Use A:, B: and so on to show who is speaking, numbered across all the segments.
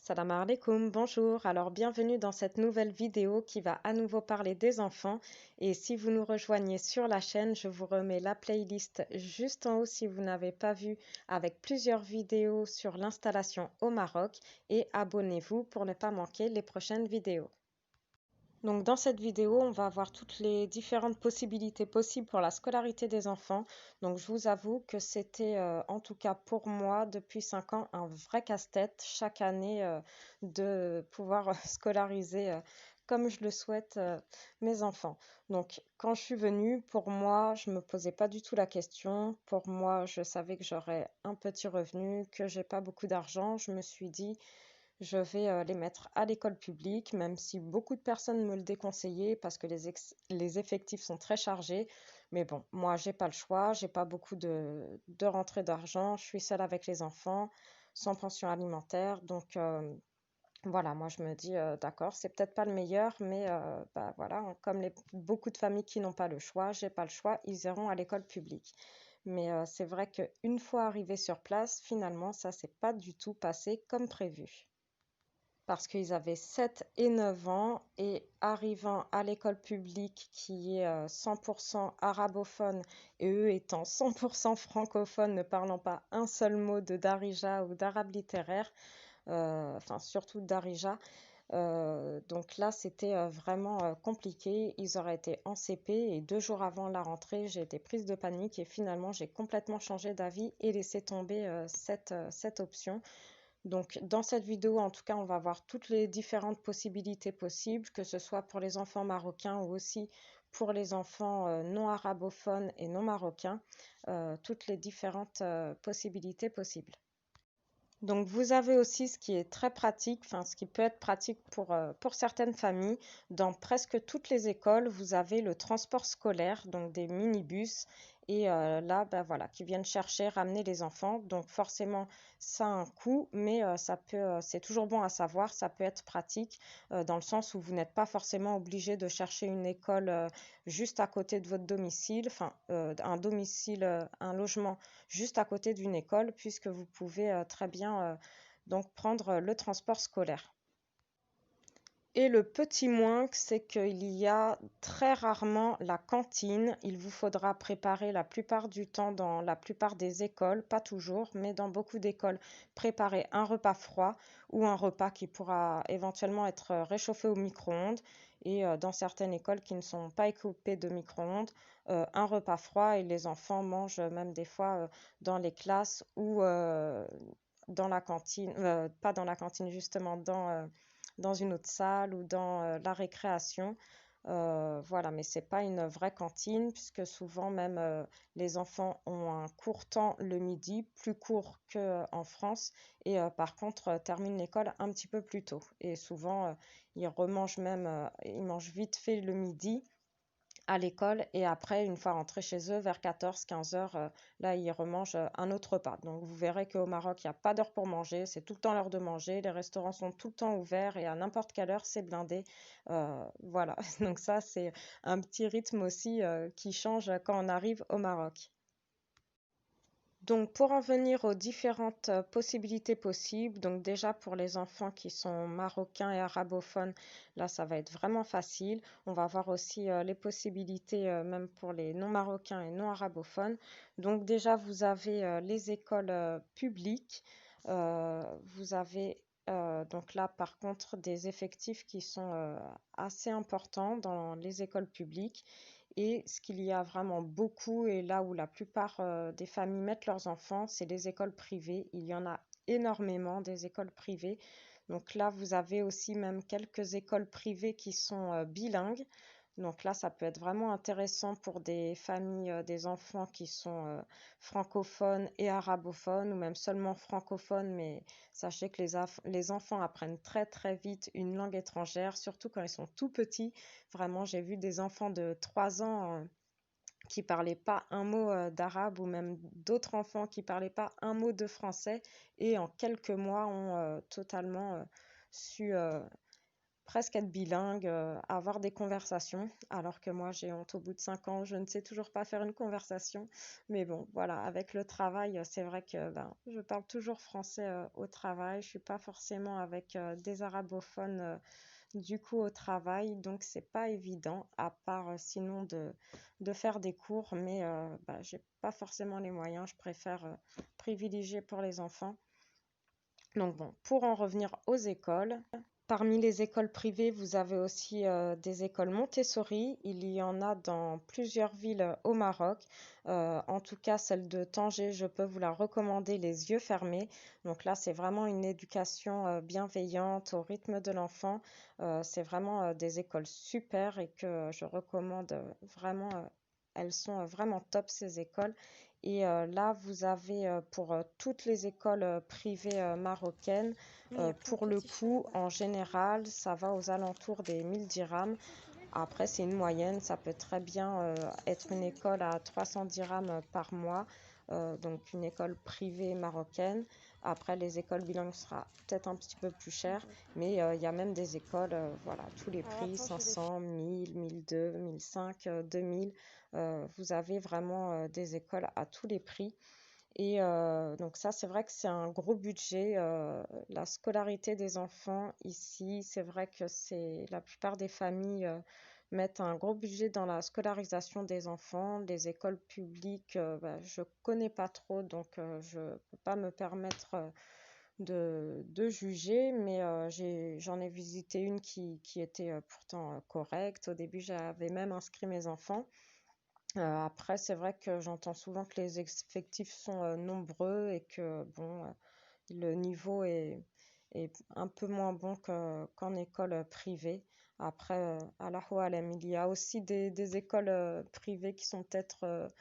A: Salam alaikum, bonjour. Alors bienvenue dans cette nouvelle vidéo qui va à nouveau parler des enfants. Et si vous nous rejoignez sur la chaîne, je vous remets la playlist juste en haut si vous n'avez pas vu, avec plusieurs vidéos sur l'installation au Maroc. Et abonnez-vous pour ne pas manquer les prochaines vidéos. Donc dans cette vidéo, on va voir toutes les différentes possibilités possibles pour la scolarité des enfants. Donc je vous avoue que c'était, en tout cas pour moi, depuis 5 ans, un vrai casse-tête chaque année de pouvoir scolariser comme je le souhaite mes enfants. Donc quand je suis venue, pour moi, je me posais pas du tout la question. Pour moi, je savais que j'aurais un petit revenu, que j'ai pas beaucoup d'argent. Je me suis dit, je vais les mettre à l'école publique, même si beaucoup de personnes me le déconseillaient parce que les effectifs sont très chargés. Mais bon, moi, j'ai pas le choix, j'ai pas beaucoup de rentrée d'argent, je suis seule avec les enfants, sans pension alimentaire. Donc voilà, moi je me dis, d'accord, c'est peut-être pas le meilleur, mais bah, voilà, hein, comme beaucoup de familles qui n'ont pas le choix, j'ai pas le choix, ils iront à l'école publique. Mais c'est vrai qu'une fois arrivés sur place, finalement, ça s'est pas du tout passé comme prévu parce qu'ils avaient 7 et 9 ans et arrivant à l'école publique qui est 100% arabophone et eux étant 100% francophones, ne parlant pas un seul mot de Darija ou d'arabe littéraire, enfin surtout de Darija. Donc là, c'était vraiment compliqué. Ils auraient été en CP et 2 jours avant la rentrée, j'ai été prise de panique et finalement, j'ai complètement changé d'avis et laissé tomber cette option. Donc, dans cette vidéo, en tout cas, on va voir toutes les différentes possibilités possibles, que ce soit pour les enfants marocains ou aussi pour les enfants non arabophones et non marocains, toutes les différentes possibilités possibles. Donc, vous avez aussi ce qui est très pratique, enfin, ce qui peut être pratique pour certaines familles. Dans presque toutes les écoles, vous avez le transport scolaire, donc des minibus. Et là, ben voilà, qui viennent chercher, ramener les enfants. Donc, forcément, ça a un coût, mais c'est toujours bon à savoir, ça peut être pratique dans le sens où vous n'êtes pas forcément obligé de chercher une école juste à côté de votre domicile, enfin, un domicile, un logement juste à côté d'une école, puisque vous pouvez très bien donc prendre le transport scolaire. Et le petit moins, c'est qu'il y a très rarement la cantine. Il vous faudra préparer la plupart du temps dans la plupart des écoles, pas toujours, mais dans beaucoup d'écoles, préparer un repas froid ou un repas qui pourra éventuellement être réchauffé au micro-ondes. Et dans certaines écoles qui ne sont pas équipées de micro-ondes, un repas froid et les enfants mangent même des fois dans les classes ou dans la cantine, pas dans la cantine justement, dans une autre salle ou dans la récréation. Voilà, mais c'est pas une vraie cantine puisque souvent même les enfants ont un court temps le midi, plus court qu'en France, et par contre terminent l'école un petit peu plus tôt. Et souvent ils remangent même, ils mangent vite fait le midi à l'école et après, une fois rentrés chez eux, vers 14-15 heures, là, ils remangent un autre repas. Donc, vous verrez qu'au Maroc, il n'y a pas d'heure pour manger, c'est tout le temps l'heure de manger, les restaurants sont tout le temps ouverts et à n'importe quelle heure, c'est blindé. Voilà, donc ça, c'est un petit rythme aussi qui change quand on arrive au Maroc. Donc, pour en venir aux différentes possibilités possibles, donc déjà pour les enfants qui sont marocains et arabophones, là, ça va être vraiment facile. On va voir aussi les possibilités même pour les non marocains et non arabophones. Donc, déjà, vous avez les écoles publiques. Vous avez donc là, par contre, des effectifs qui sont assez importants dans les écoles publiques. Et ce qu'il y a vraiment beaucoup, et là où la plupart des familles mettent leurs enfants, c'est les écoles privées. Il y en a énormément des écoles privées. Donc là, vous avez aussi même quelques écoles privées qui sont bilingues. Donc là, ça peut être vraiment intéressant pour des familles, des enfants qui sont francophones et arabophones, ou même seulement francophones, mais sachez que les enfants apprennent très très vite une langue étrangère, surtout quand ils sont tout petits. Vraiment, j'ai vu des enfants de 3 ans qui parlaient pas un mot d'arabe ou même d'autres enfants qui parlaient pas un mot de français et en quelques mois ont totalement su presque être bilingue, avoir des conversations, alors que moi j'ai honte au bout de 5 ans, je ne sais toujours pas faire une conversation. Mais bon, voilà, avec le travail, c'est vrai que ben, je parle toujours français au travail. Je suis pas forcément avec des arabophones du coup au travail, donc c'est pas évident, à part sinon de faire des cours, mais bah, j'ai pas forcément les moyens. Je préfère privilégier pour les enfants. Donc bon, pour en revenir aux écoles, parmi les écoles privées, vous avez aussi des écoles Montessori. Il y en a dans plusieurs villes au Maroc. En tout cas, celle de Tanger, je peux vous la recommander les yeux fermés. Donc là, c'est vraiment une éducation bienveillante au rythme de l'enfant. C'est vraiment des écoles super et que je recommande vraiment. Elles sont vraiment top, ces écoles. Et là, vous avez pour toutes les écoles privées marocaines, pour le coup, en général, ça va aux alentours des 1000 dirhams. Après, c'est une moyenne, ça peut très bien être une école à 300 dirhams par mois, donc une école privée marocaine. Après, les écoles bilingues sera peut-être un petit peu plus cher, mais il y a même des écoles, voilà, tous les prix, 500, 1000, 1002, 1005, 2000. Vous avez vraiment des écoles à tous les prix. Et donc ça, c'est vrai que c'est un gros budget. La scolarité des enfants ici, c'est vrai que c'est la plupart des familles mettent un gros budget dans la scolarisation des enfants. Les écoles publiques, bah, je connais pas trop, donc je peux pas me permettre de juger, mais j'en ai visité une qui était pourtant correcte. Au début, j'avais même inscrit mes enfants. Après, c'est vrai que j'entends souvent que les effectifs sont nombreux et que bon, le niveau est un peu moins bon qu'en école privée. Après, Allahu alam, il y a aussi des écoles privées qui sont peut-être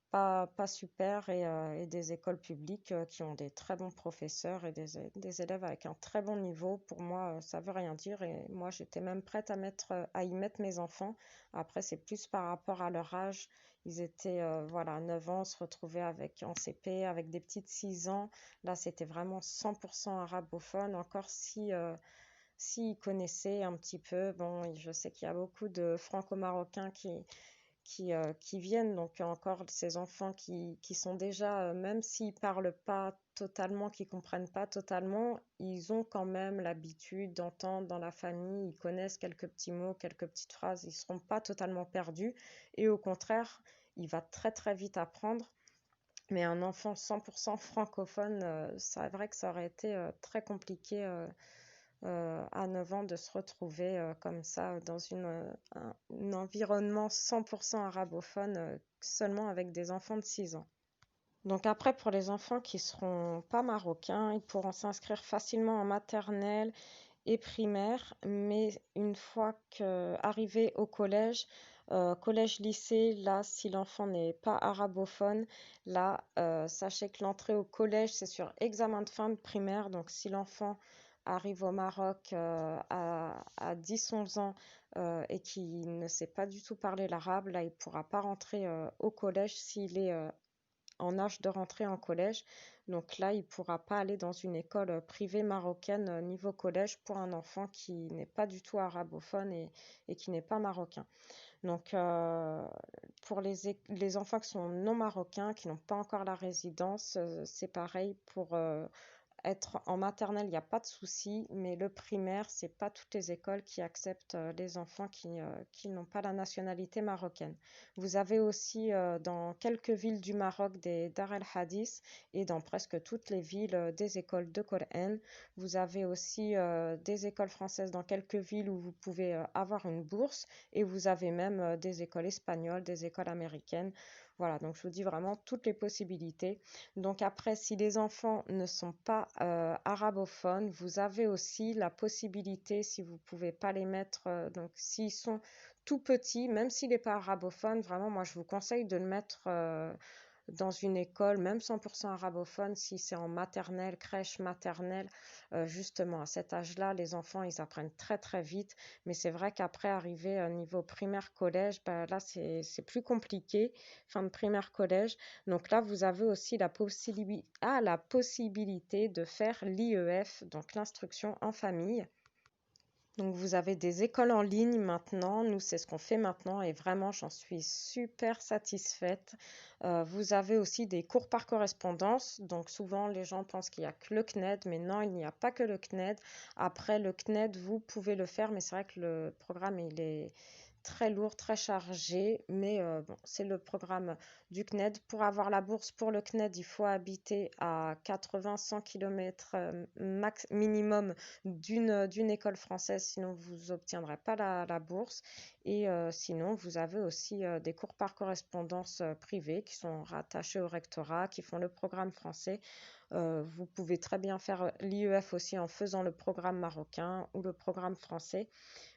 A: pas super et des écoles publiques qui ont des très bons professeurs et des élèves avec un très bon niveau. Pour moi, ça veut rien dire et moi, j'étais même prête à y mettre mes enfants. Après, c'est plus par rapport à leur âge. Ils étaient, voilà, 9 ans, se retrouvaient en CP, avec des petites 6 ans. Là, c'était vraiment 100% arabophone. Encore s'ils connaissaient un petit peu, bon, je sais qu'il y a beaucoup de franco-marocains qui viennent, donc encore ces enfants qui sont déjà, même s'ils parlent pas totalement, qui comprennent pas totalement, ils ont quand même l'habitude d'entendre dans la famille, ils connaissent quelques petits mots, quelques petites phrases, ils seront pas totalement perdus, et au contraire, il va très très vite apprendre. Mais un enfant 100% francophone, c'est vrai que ça aurait été très compliqué à 9 ans de se retrouver comme ça dans un environnement 100% arabophone seulement avec des enfants de 6 ans. Donc après, pour les enfants qui seront pas marocains, ils pourront s'inscrire facilement en maternelle et primaire, mais une fois qu'arrivé au collège, collège-lycée, là, si l'enfant n'est pas arabophone, là, sachez que l'entrée au collège, c'est sur examen de fin de primaire. Donc, si l'enfant arrive au Maroc à 10-11 ans et qu'il ne sait pas du tout parler l'arabe, là, il ne pourra pas rentrer au collège s'il est en âge de rentrer en collège. Donc là, il ne pourra pas aller dans une école privée marocaine niveau collège pour un enfant qui n'est pas du tout arabophone et qui n'est pas marocain. Donc pour les enfants qui sont non marocains, qui n'ont pas encore la résidence, c'est pareil pour être en maternelle, il n'y a pas de souci, mais le primaire, c'est pas toutes les écoles qui acceptent les enfants qui n'ont pas la nationalité marocaine. Vous avez aussi dans quelques villes du Maroc des Dar el Hadith et dans presque toutes les villes des écoles de Coran. Vous avez aussi des écoles françaises dans quelques villes où vous pouvez avoir une bourse et vous avez même des écoles espagnoles, des écoles américaines. Voilà, donc je vous dis vraiment toutes les possibilités. Donc après, si les enfants ne sont pas arabophones, vous avez aussi la possibilité, si vous ne pouvez pas les mettre, donc s'ils sont tout petits, même s'il n'est pas arabophone, vraiment, moi je vous conseille de le mettre dans une école, même 100% arabophone, si c'est en maternelle, crèche maternelle, justement, à cet âge-là, les enfants, ils apprennent très très vite, mais c'est vrai qu'après, arriver au niveau primaire, collège, bah, là, c'est plus compliqué, fin de primaire, collège, donc là, vous avez aussi la possibilité de faire l'IEF, donc l'instruction en famille. Donc vous avez des écoles en ligne maintenant, nous c'est ce qu'on fait maintenant et vraiment j'en suis super satisfaite. Vous avez aussi des cours par correspondance, donc souvent les gens pensent qu'il n'y a que le CNED, mais non, il n'y a pas que le CNED. Après le CNED, vous pouvez le faire, mais c'est vrai que le programme il est très lourd, très chargé, mais bon, c'est le programme du CNED. Pour avoir la bourse pour le CNED, il faut habiter à 80-100 km max minimum d'une école française, sinon vous n'obtiendrez pas la bourse. Et sinon, vous avez aussi des cours par correspondance privés qui sont rattachés au rectorat, qui font le programme français. Vous pouvez très bien faire l'IEF aussi en faisant le programme marocain ou le programme français.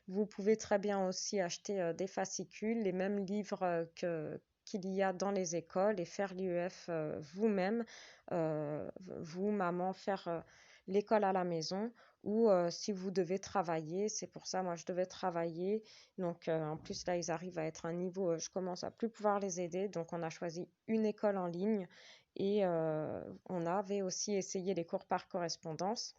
A: Vous pouvez très bien aussi acheter des fascicules, les mêmes livres qu'il y a dans les écoles et faire l'IEF vous-même, vous, maman, faire l'école à la maison ou si vous devez travailler, c'est pour ça, moi je devais travailler, donc en plus là ils arrivent à être à un niveau, je commence à plus pouvoir les aider, donc on a choisi une école en ligne et on avait aussi essayé les cours par correspondance.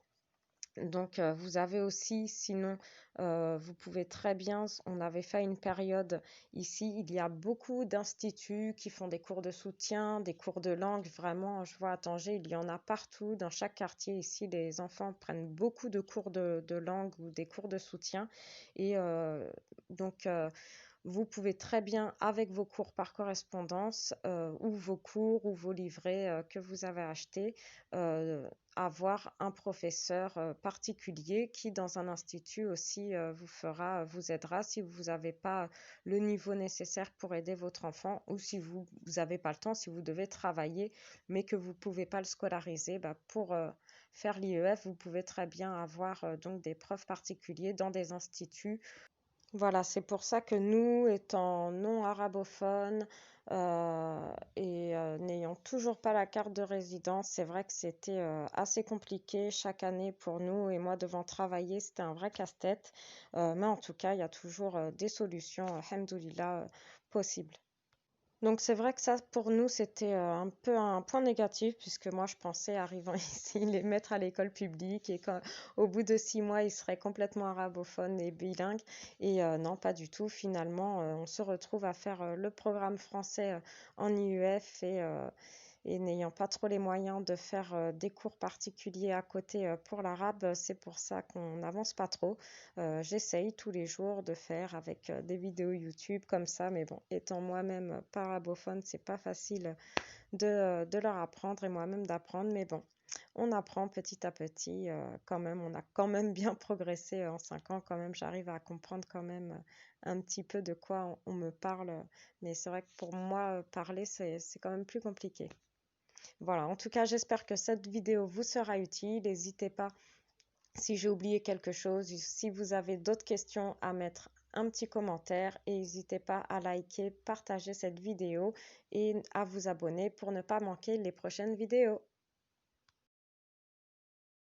A: Donc, vous avez aussi, sinon, vous pouvez très bien, on avait fait une période ici, il y a beaucoup d'instituts qui font des cours de soutien, des cours de langue. Vraiment, je vois à Tanger, il y en a partout, dans chaque quartier ici, les enfants prennent beaucoup de cours de langue ou des cours de soutien. Et donc, vous pouvez très bien, avec vos cours par correspondance ou vos cours ou vos livrets que vous avez achetés, euh, avoir un professeur particulier qui, dans un institut aussi, vous aidera si vous n'avez pas le niveau nécessaire pour aider votre enfant ou si vous n'avez pas le temps, si vous devez travailler, mais que vous ne pouvez pas le scolariser, bah, pour faire l'IEF, vous pouvez très bien avoir donc des profs particuliers dans des instituts. Voilà, c'est pour ça que nous, étant non arabophones et n'ayant toujours pas la carte de résidence, c'est vrai que c'était assez compliqué chaque année pour nous et moi devant travailler, c'était un vrai casse-tête. Mais en tout cas, il y a toujours des solutions, alhamdoulilah, possibles. Donc c'est vrai que ça, pour nous, c'était un peu un point négatif, puisque moi, je pensais, arrivant ici, les mettre à l'école publique et au bout de 6 mois, ils seraient complètement arabophones et bilingues. Et non, pas du tout. Finalement, on se retrouve à faire le programme français en IEF et n'ayant pas trop les moyens de faire des cours particuliers à côté pour l'arabe, c'est pour ça qu'on n'avance pas trop. J'essaye tous les jours de faire avec des vidéos YouTube comme ça, mais bon, étant moi-même pas arabophone, c'est pas facile de leur apprendre et moi-même d'apprendre, mais bon, on apprend petit à petit quand même, on a quand même bien progressé en 5 ans, quand même, j'arrive à comprendre quand même un petit peu de quoi on me parle, mais c'est vrai que pour moi, parler, c'est quand même plus compliqué. Voilà, en tout cas, j'espère que cette vidéo vous sera utile. N'hésitez pas si j'ai oublié quelque chose, si vous avez d'autres questions à mettre un petit commentaire et n'hésitez pas à liker, partager cette vidéo et à vous abonner pour ne pas manquer les prochaines vidéos.